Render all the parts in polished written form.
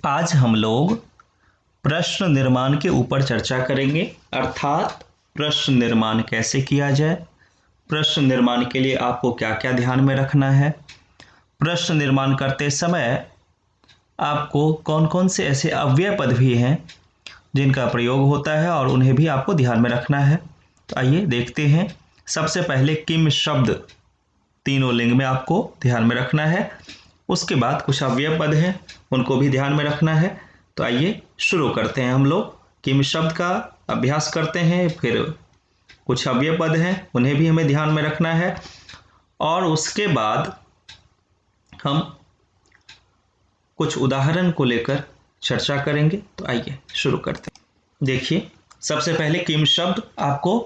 आज हम लोग प्रश्न निर्माण के ऊपर चर्चा करेंगे, अर्थात प्रश्न निर्माण कैसे किया जाए, प्रश्न निर्माण के लिए आपको क्या क्या ध्यान में रखना है, प्रश्न निर्माण करते समय आपको कौन कौन से ऐसे अव्यय पद भी हैं जिनका प्रयोग होता है और उन्हें भी आपको ध्यान में रखना है। तो आइए देखते हैं। सबसे पहले किम शब्द तीनों लिंग में आपको ध्यान में रखना है। उसके बाद कुछ अव्यय पद हैं, उनको भी ध्यान में रखना है। तो आइए शुरू करते हैं। हम लोग किम शब्द का अभ्यास करते हैं, फिर कुछ अव्यय पद हैं उन्हें भी हमें ध्यान में रखना है, और उसके बाद हम कुछ उदाहरण को लेकर चर्चा करेंगे। तो आइए शुरू करते हैं। देखिए, सबसे पहले किम शब्द आपको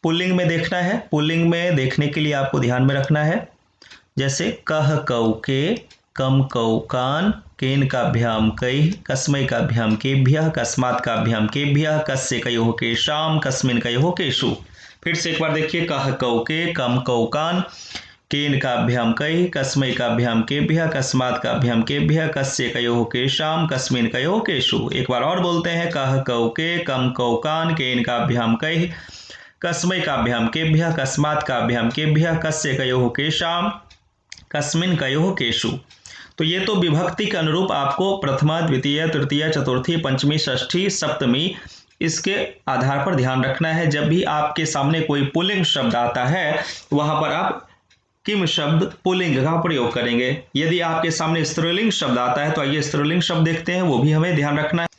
पुल्लिंग में देखना है। पुल्लिंग में देखने के लिए आपको ध्यान में रखना है, जैसे कह कौ के, कम कौ कान, केन काभ्याम कई, कस्मै काभ्याम केभ्यः, कस्मात् काभ्याम केभ्यः, कस्य कयोः केषां, कस्मिन् कयोः केषु। फिर से एक बार देखिए, कह कौ के, कम कौ कान, केन काभ्याम कई, कस्मै काभ्याम केभ्यः, कस्मात् काभ्याम केभ्यः, कस्य कयोः केषां, कस्मिन् कयोः केषु। एक बार और बोलते हैं, कह कौ के, कम कौ कान, केन काभ्याम कई, कस्मै काभ्याम केभ्यः, कस्मात् काभ्याम केभ्यः, कस्य कयोः केषां, कस्मिन् कयोः केषु। तो ये तो विभक्ति के अनुरूप आपको प्रथमा, द्वितीय, तृतीय, चतुर्थी, पंचमी, षष्ठी, सप्तमी इसके आधार पर ध्यान रखना है। जब भी आपके सामने कोई पुल्लिंग शब्द आता है वहां पर आप किम शब्द पुल्लिंग का प्रयोग करेंगे। यदि आपके सामने स्त्रीलिंग शब्द आता है तो आइए स्त्रीलिंग शब्द देखते हैं, वो भी हमें ध्यान रखना है।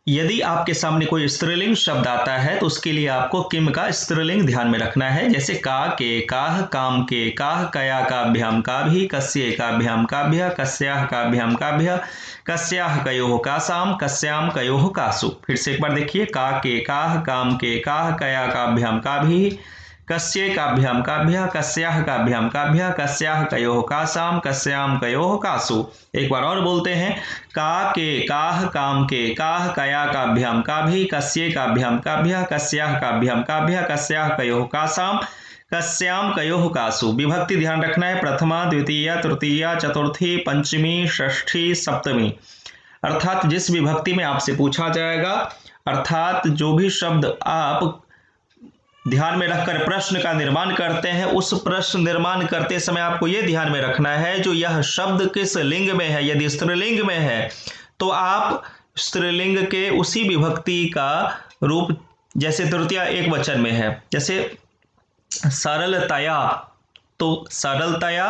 यदि आपके सामने कोई स्त्रीलिंग शब्द आता है तो उसके लिए आपको किम का स्त्रीलिंग ध्यान में रखना है, जैसे का के, काह, काम के, काह, कया काभ्याम काभी, कस्य काभ्याम काभ्यः, कस्याः काभ्याम काभ्यः, कस्याः कयोः कासाम, कस्याम कयोः कासु। फिर से एक बार देखिए, का के, काह, काम के, काह, कया काभ्याम काभी, कस्य काभ्याम काभ्यः, कस्याः काभ्याम काभ्यः, कस्याः कयोः कासाम, कस्याम कयोः कासु। एक बार और बोलते हैं, का के, काह, काम के, काह, कया काभ्याम काभी, कस्य काभ्याम काभ्यः, कस्याः काभ्याम काभ्यः, कस्याः कयोः कासाम, कस्याम कयोः कासु। विभक्ति ध्यान रखना है, प्रथमा, द्वितीय, तृतीय, चतुर्थी, पंचमी, षष्ठी, सप्तमी। अर्थात जिस विभक्ति में आपसे पूछा जाएगा, अर्थात जो भी शब्द आप ध्यान में रखकर प्रश्न का निर्माण करते हैं, उस प्रश्न निर्माण करते समय आपको यह ध्यान में रखना है जो यह शब्द किस लिंग में है। यदि स्त्रीलिंग में है तो आप स्त्रीलिंग के उसी विभक्ति का रूप, जैसे तृतीया एक वचन में है, जैसे सरलतया, तो सरलतया,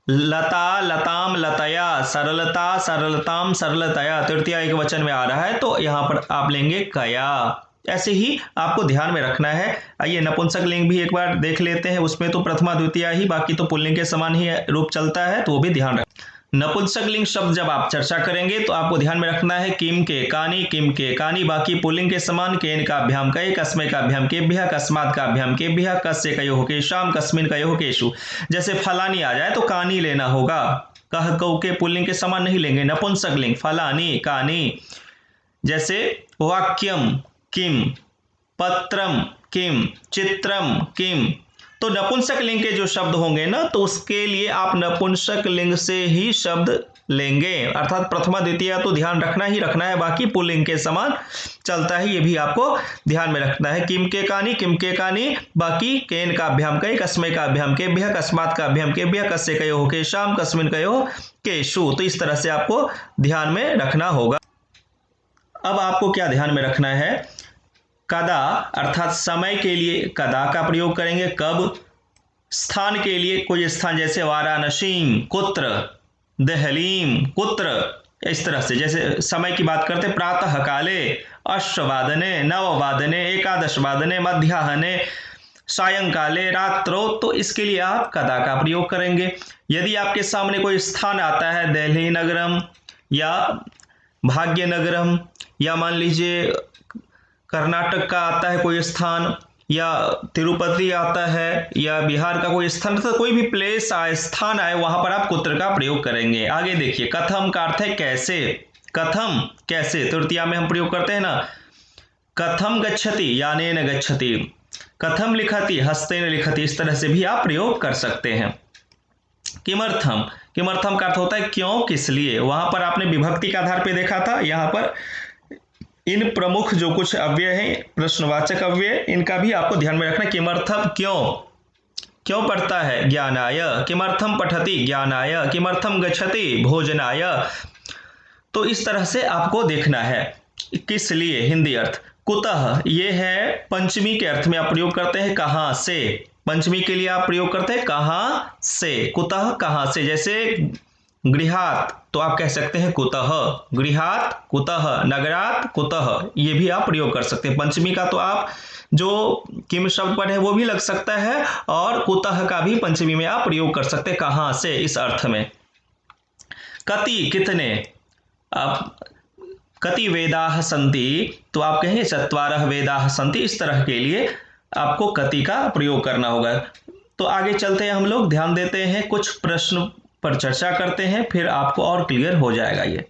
लता लताम लतया, सरलता सरलताम सरलतया, तृतीया एक वचन में आ रहा है तो यहां पर आप लेंगे कया। ऐसे ही आपको ध्यान में रखना है। आइए नपुंसक लिंग भी एक बार देख लेते हैं, उसमें तो प्रथमा द्वितीया ही, बाकी तो पुल्लिंग के समान ही रूप चलता है, तो वो भी ध्यान रख। नपुंसक लिंग शब्द जब आप चर्चा करेंगे तो आपको ध्यान में रखना है किम के कानी, किम के कानी, बाकी पुल्लिंग के समान, केन काभ्याम कई, कस्मै काभ्याम केभ्यः, कस्मात् काभ्याम केभ्यः, कस्य कयोः केषां, कस्मिन् कयोः केषु। जैसे फलानी आ जाए तो कानी लेना होगा, कह कौ के पुल्लिंग के समान नहीं लेंगे। नपुंसक लिंग फलानी, कानी। जैसे वाक्यम किम, पत्रम किम, चित्रम किम। तो नपुंसक लिंग के जो शब्द होंगे ना, तो उसके लिए आप नपुंसक लिंग से ही शब्द लेंगे, अर्थात प्रथमा द्वितीया तो ध्यान रखना ही रखना है, बाकी पुल्लिंग के समान चलता है, ये भी आपको ध्यान में रखना है। किम के कानी, किम के कानी, बाकी केन काभ्याम कई, कस्मै काभ्याम केभ्यः, कस्मात् काभ्याम केभ्यः, कस्य कयोः केषां, कस्मिन् कयोः केषु। तो इस तरह से आपको ध्यान में रखना होगा। अब आपको क्या ध्यान में रखना है, कदा अर्थात समय के लिए कदा का प्रयोग करेंगे, कब। स्थान के लिए कोई स्थान, जैसे वाराणसीम कुत्र, देहलीम कुत्र, इस तरह से। जैसे समय की बात करते, प्रातः काले, अष्टवादने, नववादने, एकादश वादने, मध्याह्ने, सायंकाले, रात्रो, तो इसके लिए आप कदा का प्रयोग करेंगे। यदि आपके सामने कोई स्थान आता है, दिल्ली नगरम या भाग्यनगरम, या मान लीजिए कर्नाटक का आता है कोई स्थान, या तिरुपति आता है, या बिहार का कोई स्थान, तो कोई भी प्लेस आए, स्थान आए, वहां पर आप कुत्र का प्रयोग करेंगे। आगे देखिए, कथम का अर्थ है कैसे, कथम कैसे, तृतीया में हम प्रयोग करते हैं ना, कथम गच्छति यानेन गच्छति, कथम लिखति हस्तेन लिखति, इस तरह से भी आप प्रयोग कर सकते हैं। किमर्थम, किमर्थम का अर्थ होता है क्यों, किस लिए। वहां पर आपने विभक्ति के आधार पे देखा था, यहाँ पर इन प्रमुख जो कुछ अव्यय हैं, प्रश्नवाचक अव्यय, इनका भी आपको ध्यान में रखना। किमर्थम क्यों, क्यों पढ़ता है, ज्ञानाय। किमर्थम पठति, ज्ञानाय। किमर्थम गच्छति, भोजनाय। तो इस तरह से आपको देखना है। किस लिए, हिंदी अर्थ। कुतः, ये है पंचमी के अर्थ में आप प्रयोग करते हैं, कहां से। पंचमी के लिए आप प्रयोग करते हैं कहां से, कुतः कहां से। जैसे गृहात तो आप कह सकते हैं कुतः, गृहात कुतः, नगरात कुतः, ये भी आप प्रयोग कर सकते हैं। पंचमी का तो आप जो किम शब्द पढ़े वो भी लग सकता है, और कुतः का भी पंचमी में आप प्रयोग कर सकते हैं, कहां से, इस अर्थ में। कति, कितने। आप कति वेदाः सन्ति तो आप कहेंगे चत्वारः वेदाः सन्ति, इस तरह के लिए आपको कति का प्रयोग करना होगा। तो आगे चलते हैं हम लोग, ध्यान देते हैं, कुछ प्रश्न पर चर्चा करते हैं, फिर आपको और क्लियर हो जाएगा ये।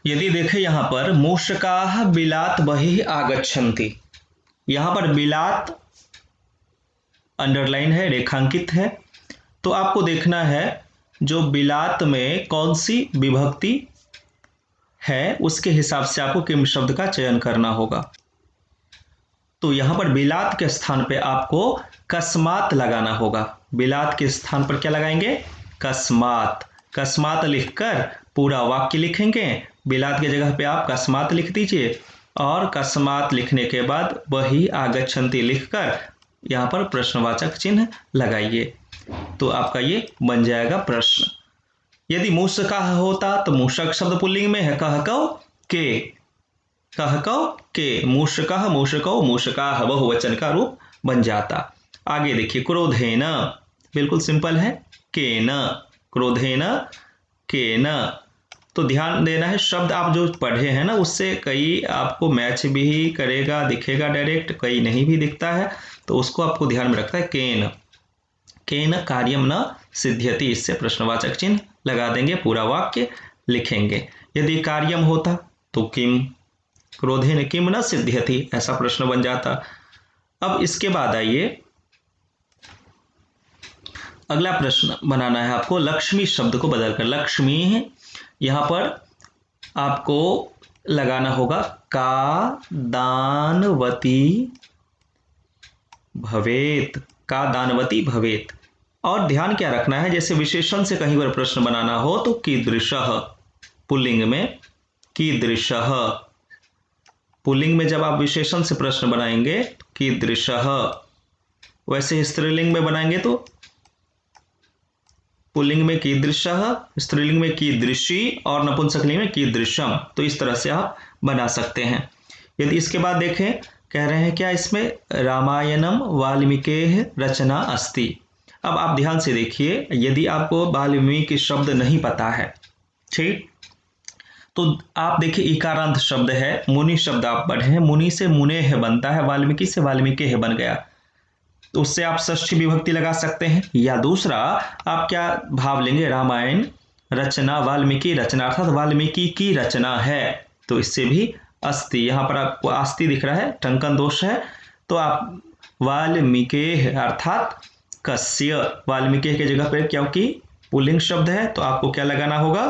यदि देखें यहाँ पर मूषकाः बिलात बहिः आगच्छन्ति, यहाँ पर बिलात अंडरलाइन है, रेखांकित है। तो आपको देखना है जो बिलात में कौन सी विभक्ति है, उसके हिसाब से आपको किम शब्द का चयन करना होगा। तो यहां पर बिलात के स्थान पे आपको कस्मात लगाना होगा। बिलात के स्थान पर क्या लगाएंगे, कस्मात। कस्मात लिखकर पूरा वाक्य लिखेंगे। बिलात की जगह पे आप कस्मात लिख दीजिए, और कस्मात लिखने के बाद वही आगच्छन्ति लिखकर यहाँ पर प्रश्नवाचक चिन्ह लगाइए। तो आपका ये बन जाएगा प्रश्न। यदि मूषकाः होता तो मूषक शब्द पुल्लिंग में है, कह कौ के, कह कौ के, मूषकाः मूषकौ मूषकाः बहुवचन का रूप बन जाता। आगे देखिए, क्रोधेन, बिल्कुल सिंपल है, केन, क्रोधेन केन। तो ध्यान देना है, शब्द आप जो पढ़े हैं ना, उससे कई आपको मैच भी करेगा, दिखेगा डायरेक्ट, कई नहीं भी दिखता है, तो उसको आपको ध्यान में रखता है। केन, केन कार्यम न सिद्ध्यति, इससे प्रश्नवाचक चिन्ह लगा देंगे, पूरा वाक्य लिखेंगे। यदि कार्यम होता तो किम, क्रोधेन किम न सिद्ध्यति, ऐसा प्रश्न बन जाता। अब इसके बाद आइए, अगला प्रश्न बनाना है आपको, लक्ष्मी शब्द को बदलकर लक्ष्मी है, यहां पर आपको लगाना होगा का दानवती भवेत, का दानवती भवेत। और ध्यान क्या रखना है, जैसे विशेषण से कहीं पर प्रश्न बनाना हो तो कीदृशः, पुल्लिंग में कीदृशः, पुल्लिंग में जब आप विशेषण से प्रश्न बनाएंगे तो कीदृशः, वैसे स्त्रीलिंग में बनाएंगे तो पुल्लिंग में कीदृशः, स्त्रीलिंग में कीदृशी, और नपुंसकलिंग में कीदृशम। तो इस तरह से आप बना सकते हैं। यदि इसके बाद देखें, कह रहे हैं क्या इसमें, रामायणम वाल्मीकेः रचना अस्ति। अब आप ध्यान से देखिए, यदि आपको वाल्मीकि शब्द नहीं पता है, ठीक, तो आप देखिए इकारांत शब्द है, मुनि शब्द आप पढ़े हैं, मुनि से मुने है बनता है, वाल्मीकि से वाल्मीकि है बन गया, तो उससे आप षष्ठी विभक्ति लगा सकते हैं। या दूसरा आप क्या भाव लेंगे, रामायण रचना वाल्मीकि रचना, अर्थात वाल्मीकि की रचना है, तो इससे भी अस्ति, यहाँ पर आपको आस्ति दिख रहा है, टंकन दोष है, तो आप वाल्मीकि अर्थात कस्य, वाल्मीकि के जगह पर क्योंकि पुल्लिंग शब्द है तो आपको क्या लगाना होगा,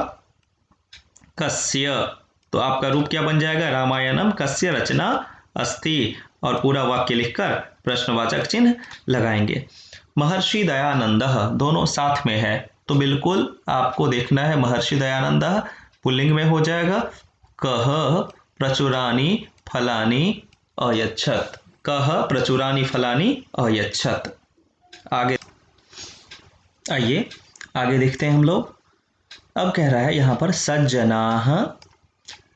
कस्य। तो आपका रूप क्या बन जाएगा, रामायणम कस्य रचना अस्ति, और पूरा वाक्य लिखकर प्रश्नवाचक चिन्ह लगाएंगे। महर्षि दयानंदः दोनों साथ में है, तो बिल्कुल आपको देखना है, महर्षि दयानंदः पुल्लिंग में हो जाएगा, कह प्रचुरानि फलानि अयच्छत्, कह प्रचुरानि फलानि अयच्छत्। आगे आइए आगे देखते हैं हम लोग। अब कह रहा है यहाँ पर सज्जनाः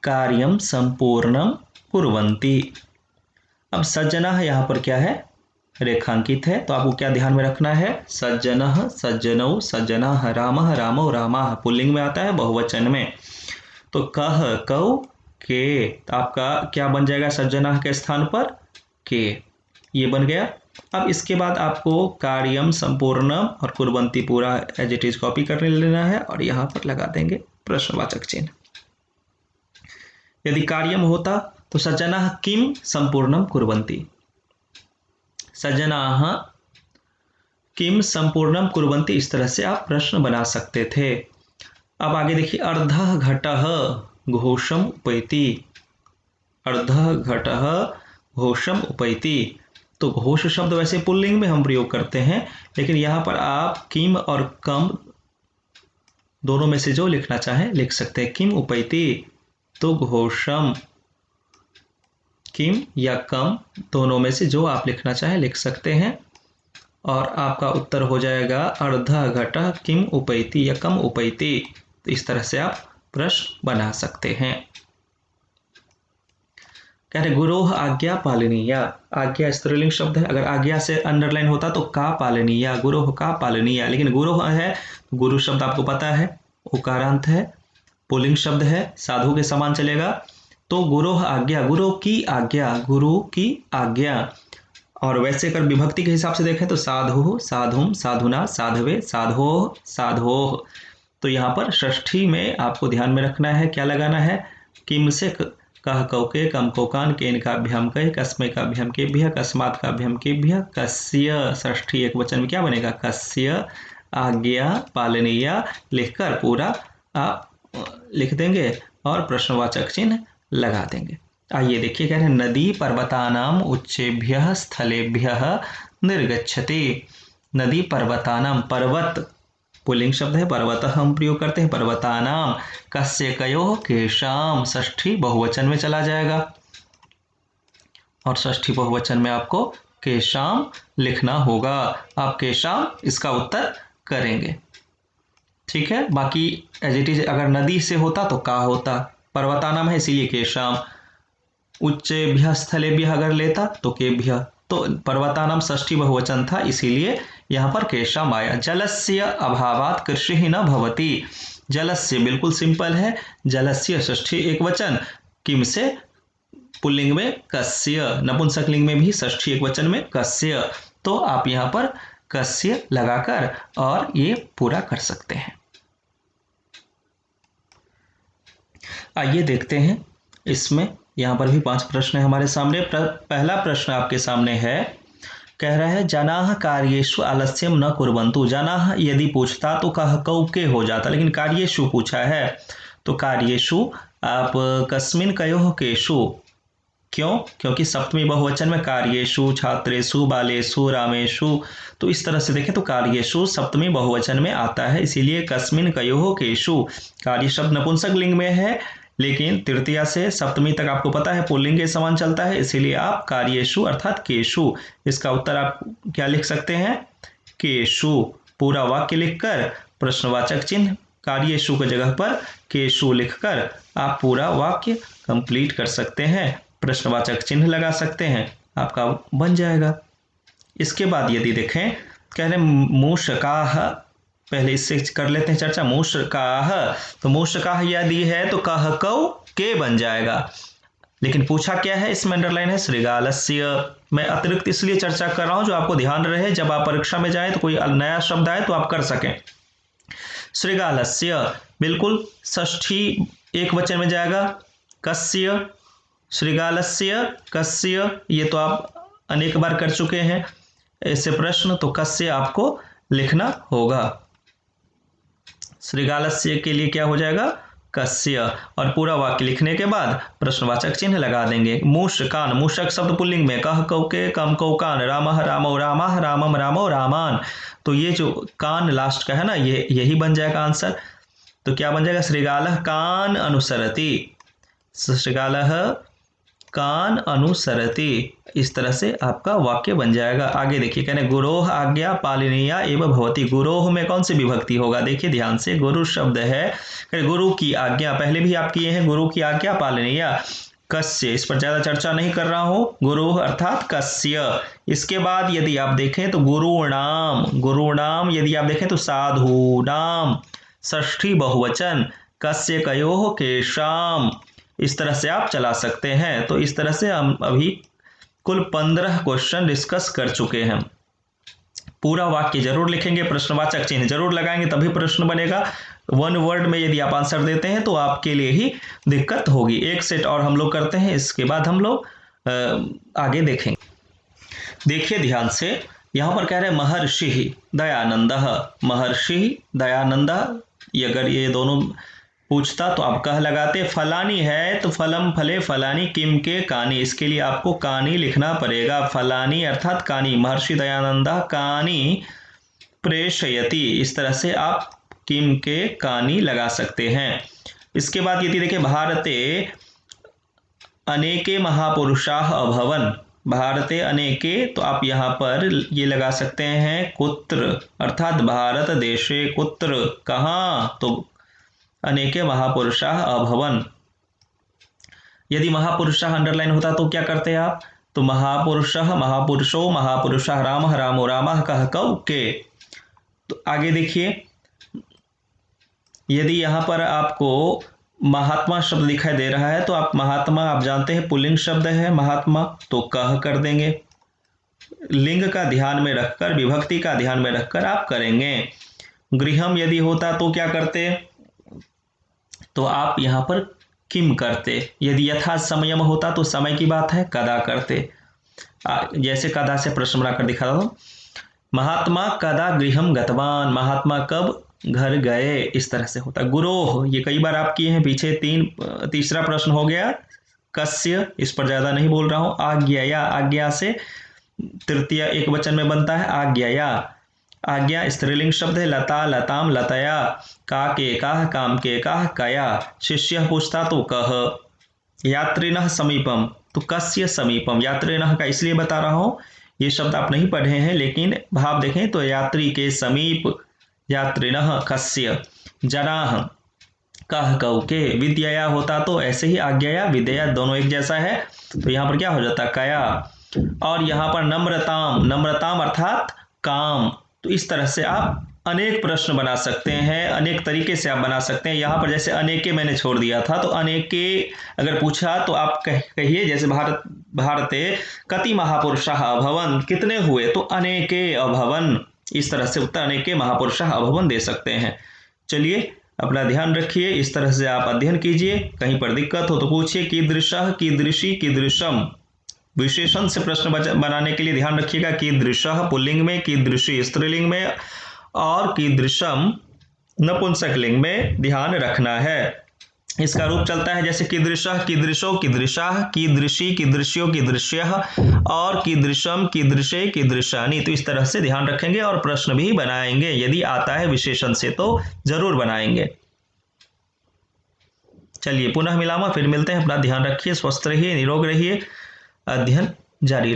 कार्यम संपूर्णम कुर्वन्ति। अब सज्जनाः यहाँ पर क्या है, रेखांकित है, तो आपको क्या ध्यान में रखना है, सज्जनः सज्जनौ सज्जनाः, रामः रामौ रामाः, पुल्लिंग में आता है, बहुवचन में। तो कह कौ के, तो आपका क्या बन जाएगा, सज्जनाः के स्थान पर के, ये बन गया। अब इसके बाद आपको कार्यम संपूर्णम और कुर्वन्ति पूरा एज इट इज कॉपी करने लेना है, और यहाँ पर लगा देंगे प्रश्नवाचक चिन्ह। यदि कार्यम होता तो सज्जनाः किम संपूर्णम कुर्वन्ति, सज्जनाः किम संपूर्णम कुर्वन्ति, इस तरह से आप प्रश्न बना सकते थे। अब आगे देखिए, अर्धः घटः घोषम उपैति, अर्धः घटः घोषम उपैति। तो घोष शब्द वैसे पुल्लिंग में हम प्रयोग करते हैं, लेकिन यहाँ पर आप किम और कम दोनों में से जो लिखना चाहें लिख सकते हैं। किम उपैति तो घोषम, किम या कम दोनों में से जो आप लिखना चाहें लिख सकते हैं, और आपका उत्तर हो जाएगा अर्धा घटः किम उपैति या कम उपैति। इस तरह से आप प्रश्न बना सकते हैं। कह रहे गुरोह आज्ञा पालनीय, आज्ञा स्त्रीलिंग शब्द है, अगर आज्ञा से अंडरलाइन होता तो का पालनीय, गुरोह का पालनीय, लेकिन गुरोह है, गुरु शब्द आपको पता है उकारांत है, पुल्लिंग शब्द है, साधु के समान चलेगा। तो गुरोह आज्ञा, गुरु की आज्ञा, गुरु की आज्ञा। और वैसे अगर विभक्ति के हिसाब से देखें तो साधु, साधुम, साधुना, साधवे, साधो, साधो। तो यहाँ पर षष्ठी में आपको ध्यान में रखना है, क्या लगाना है, किम से कह कौके, कम कोकान, केन का अभ्याम कह, कस्मे का अभ्याम केभ्य, कस्मात का अभ्याम केभ्य, कस्य, षष्ठी एक वचन में क्या बनेगा, कस्य आज्ञा पालनीय लिखकर पूरा आप लिख देंगे और प्रश्नवाचक चिन्ह लगा देंगे। आइए देखिए, कह रहे हैं नदी पर्वतानाम उच्चेभ्यः स्थलेभ्यः निर्गच्छति। नदी पर्वतानाम, पर्वत पुल्लिंग शब्द है, पर्वतः हम प्रयोग करते हैं, पर्वतानाम कस्य कयोः केशाम, षष्ठी बहुवचन में चला जाएगा, और षष्ठी बहुवचन में आपको केशाम लिखना होगा। आप केशाम इसका उत्तर करेंगे, ठीक है। बाकी एज इट इज, अगर नदी से होता तो का होता, पर्वतानाम है इसीलिए केशाम, उच्चेभ्यः स्थलेभ्यः अगर लेता तो केभ्यः, तो पर्वतानाम षष्ठी बहुवचन था इसीलिए यहाँ पर केशाम आया। जलस्य अभावात कृषि ही न भवति, जलस्य बिल्कुल सिंपल है, जलस्य षष्ठी एक वचन, किम से पुल्लिंग में कस्य, नपुंसकलिंग में भी षष्ठी एक वचन में कस्य। तो आप यहाँ पर कस्य लगाकर और ये पूरा कर सकते हैं। आइए देखते हैं, इसमें यहाँ पर भी 5 प्रश्न है हमारे सामने। पहला प्रश्न आपके सामने है, कह रहा है जनाः कार्येषु आलस्यम न कुर्वन्तु। जनाः यदि पूछता तो कह कौके हो जाता, लेकिन कार्येषु पूछा है तो कार्येषु आप कस्मिन कयोः केषु, क्यों, क्योंकि सप्तमी बहुवचन में कार्येषु, छात्रेषु, बालेषु, रामेषु, तो इस तरह से देखें तो कार्येषु सप्तमी बहुवचन में आता है, इसीलिए कस्मिन कयोः केषु। कार्य शब्द नपुंसक लिंग में है, लेकिन तृतीया से सप्तमी तक आपको पता है पुल्लिंग के समान चलता है, इसीलिए आप कार्येषु अर्थात केषु, इसका उत्तर आप क्या लिख सकते हैं, केषु। पूरा वाक्य लिखकर प्रश्नवाचक चिन्ह कार्येषु की जगह पर केषु लिखकर आप पूरा वाक्य कंप्लीट कर सकते हैं, प्रश्नवाचक चिन्ह लगा सकते हैं, आपका बन जाएगा। इसके बाद यदि देखें, कह रहे मूषकाः, पहले इससे कर लेते हैं चर्चा। मूषकाः, तो मूषकाः यदि है तो कह कौ के बन जाएगा, लेकिन पूछा क्या है, इसमें अंडरलाइन है श्रीगालस्य। मैं अतिरिक्त इसलिए चर्चा कर रहा हूं जो आपको ध्यान रहे, जब आप परीक्षा में जाए तो कोई नया शब्द आए तो आप कर सकें। श्रीगालस्य बिल्कुल षष्ठी एक वचन में जाएगा, कस्य, श्रीगालस्य कस्य, ये तो आप अनेक बार कर चुके हैं ऐसे प्रश्न, तो कस्य आपको लिखना होगा। श्रीगालस्य के लिए क्या हो जाएगा, कस्य, और पूरा वाक्य लिखने के बाद प्रश्नवाचक चिन्ह लगा देंगे। मूषकान, मूषक शब्द पुल्लिंग में, कह कौके, कम कौकान, रामः रामौ रामाः, रामम रामौ रामान, तो ये जो कान लास्ट का है ना, ये यही बन जाएगा आंसर। तो क्या बन जाएगा, श्रीगालः कान अनुसरति, श्रीगालः कान अनुसरति, इस तरह से आपका वाक्य बन जाएगा। आगे देखिए, कहने गुरोह आज्ञा पालनीय एव भवति। गुरोह में कौन सी विभक्ति होगा, देखिए ध्यान से, गुरु शब्द है, गुरु की आज्ञा पहले भी आप किए हैं, गुरु की आज्ञा पालनीय, कस्य, इस पर ज्यादा चर्चा नहीं कर रहा हूं, गुरु अर्थात कस्य। इसके बाद यदि आप देखें तो गुरुणाम, गुरुणाम यदि आप देखें तो साधूनाम, षष्ठी बहुवचन, कस्य कयोः केशाम, इस तरह से आप चला सकते हैं। तो इस तरह से हम अभी कुल 15 क्वेश्चन डिस्कस कर चुके हैं। पूरा वाक्य जरूर लिखेंगे, प्रश्नवाचक चिन्ह जरूर लगाएंगे, तभी प्रश्न बनेगा। 1 वर्ड में यदि आप आंसर देते हैं तो आपके लिए ही दिक्कत होगी। एक सेट और हम लोग करते हैं, इसके बाद हम लोग आगे देखेंगे। देखिए ध्यान से, यहां पर कह रहे महर्षि दयानंद, महर्षि दयानंद। अगर ये दोनों पूछता तो आप कह लगाते। फलानी है तो फलम फले फलानी किम के कानी, इसके लिए आपको कानी लिखना पड़ेगा। फलानी अर्थात कानी, महर्षि दयानंद कानी प्रेषयति, इस तरह से आप किम के कानी लगा सकते हैं। इसके बाद यदि देखिए भारते अनेके महापुरुषाः अभवन, भारते अनेके तो आप यहाँ पर ये लगा सकते हैं कुत्र, अर्थात भारत देशे कुत्र, कहाँ, तो अनेके महापुरुषाः अभवन। यदि महापुरुषाः अंडरलाइन होता तो क्या करते आप, तो महापुरुषः महापुरुषो महापुरुषः रामः रामो रामः कह कौ के। तो आगे देखिए, यदि यहाँ पर आपको महात्मा शब्द दिखाई दे रहा है तो आप महात्मा, आप जानते हैं पुल्लिंग शब्द है महात्मा, तो कह कर देंगे। लिंग का ध्यान में रखकर, विभक्ति का ध्यान में रखकर आप करेंगे। गृहम यदि होता तो क्या करते, तो आप यहाँ पर किम करते। यदि यथा समयम होता तो समय की बात है, कदा करते। जैसे कदा से प्रश्न बनाकर दिखा रहा हूं, महात्मा कदा गृहम गतवान, महात्मा कब घर गए, इस तरह से होता। गुरोह ये कई बार आप किए हैं पीछे, तीसरा प्रश्न हो गया कस्य, इस पर ज्यादा नहीं बोल रहा हूं। आज्ञया, आज्ञा से तृतीय एक वचन में बनता है आज्ञया, आज्ञा स्त्रीलिंग शब्द है। लता लताम लतया, का के काह काम के काह कया। शिष्य पूछता तो कह। यात्रिनः समीपम तो कस्य समीपम, यात्रिनः का इसलिए बता रहा हूं, ये शब्द आप नहीं पढ़े हैं लेकिन भाव देखें तो यात्री के समीप, यात्रिनः कस्य। जनाः कह कौ के। विद्यया होता तो ऐसे ही आज्ञया विद्या दोनों एक जैसा है, तो यहाँ पर क्या हो जाता कया। और यहाँ पर नम्रताम, नम्रताम अर्थात काम। तो इस तरह से आप अनेक प्रश्न बना सकते हैं, अनेक तरीके से आप बना सकते हैं। यहाँ पर जैसे अनेके मैंने छोड़ दिया था, तो अनेके अगर पूछा तो आप कहिए जैसे भारते कति महापुरुषाः अभवन, कितने हुए, तो अनेके अभवन, इस तरह से उत्तर अनेके महापुरुषाः अभवन दे सकते हैं। चलिए अपना ध्यान रखिए, इस तरह से आप अध्ययन कीजिए। कहीं पर दिक्कत हो तो पूछिए। कीदृशः कीदृशी कीदृशम, विशेषण से प्रश्न बनाने के लिए ध्यान रखिएगा। कीदृशः पुल्लिंग में, कीदृशी स्त्रीलिंग में और कीदृशम नपुंसकलिंग में ध्यान रखना है। इसका रूप चलता है जैसे कीदृशः कीदृशो कीदृशाः, कीदृशी कीदृश्यो कीदृश्यः और कीदृशम कीदृशे कीदृशानि। तो इस तरह से ध्यान रखेंगे और प्रश्न भी बनाएंगे। यदि आता है विशेषण से तो जरूर बनाएंगे। चलिए पुनः मिलामा, फिर मिलते हैं। अपना ध्यान रखिए, स्वस्थ रहिए, निरोग रहिए, अध्ययन जारी